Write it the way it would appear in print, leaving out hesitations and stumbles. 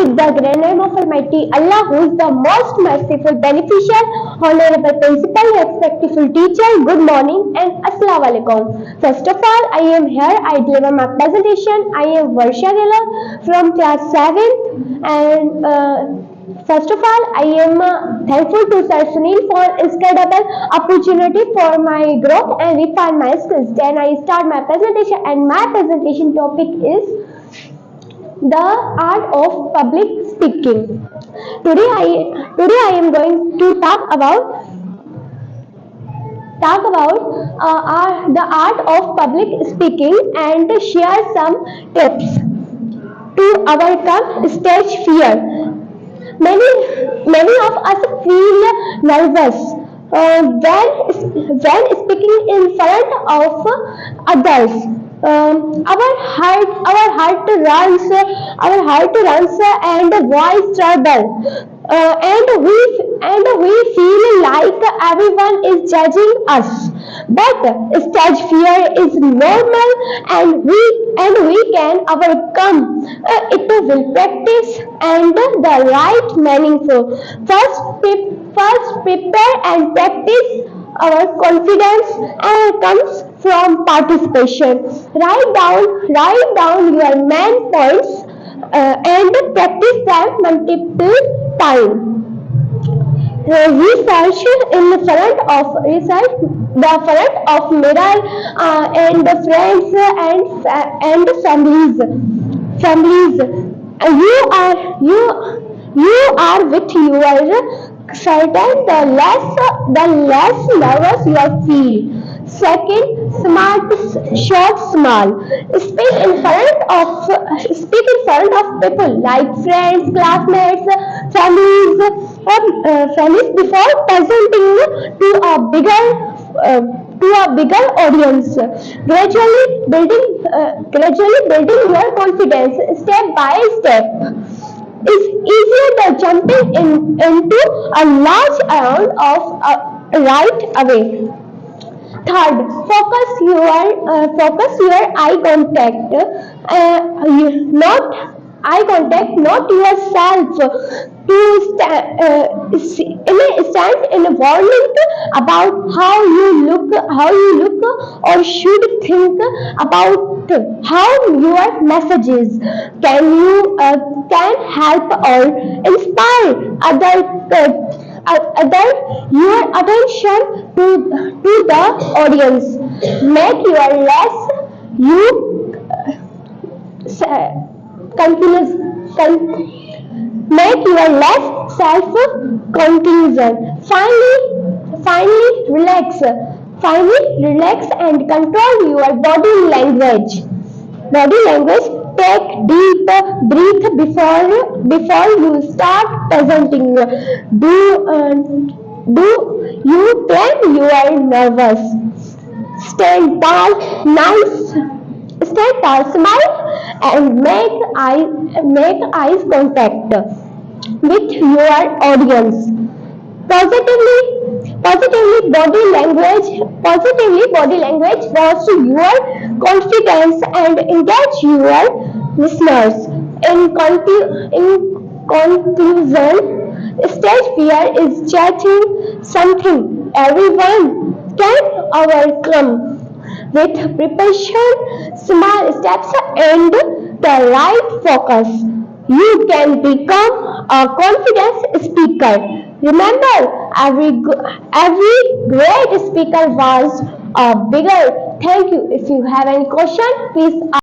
in the great name of Almighty Allah, who is the most merciful, beneficial, honorable principal, respectful teacher. Good morning and Assalamu alaikum. First of all, I am here. I deliver my presentation. I am Varsha Gela from class 7th, and first of all, I am thankful to Sir Sunil for incredible opportunity for my growth and refine my skills. Then I start my presentation, and my presentation topic is the art of public speaking. Today I am going to talk about the art of public speaking and share some tips to overcome stage fear. Many of us feel nervous when speaking in front of others. Our heart runs, and voice trouble, and we feel like everyone is judging us. But stage fear is normal, and we can overcome it with practice and the right meaningful. First prepare and practice. Our confidence comes from participation. Write down your main points and practice them multiple times. Research the front of mirror and friends and families. You are with your certain the less nervous you feel. Second, short, small. Speak in front of people like friends, classmates, families before presenting to a bigger audience. Gradually building your confidence step by step is easier than jumping into a large amount of right away. Third, focus your eye contact, not yourself. Stand in a warning about how you look, or should think about how your messages can help or inspire your attention to the audience. Make your less self-conclusion. Finally, relax and control your body language. Take deep breath before you start presenting. Do you when you are nervous? Stand tall, smile, and make eye contact with your audience. Positively body language boosts your confidence and engage your listeners. In conclusion, stage fear is judging something everyone can overcome. With preparation, small steps, and the right focus, you can become a confident speaker. Remember, every great speaker was a bigger. Thank you. If you have any question, please ask.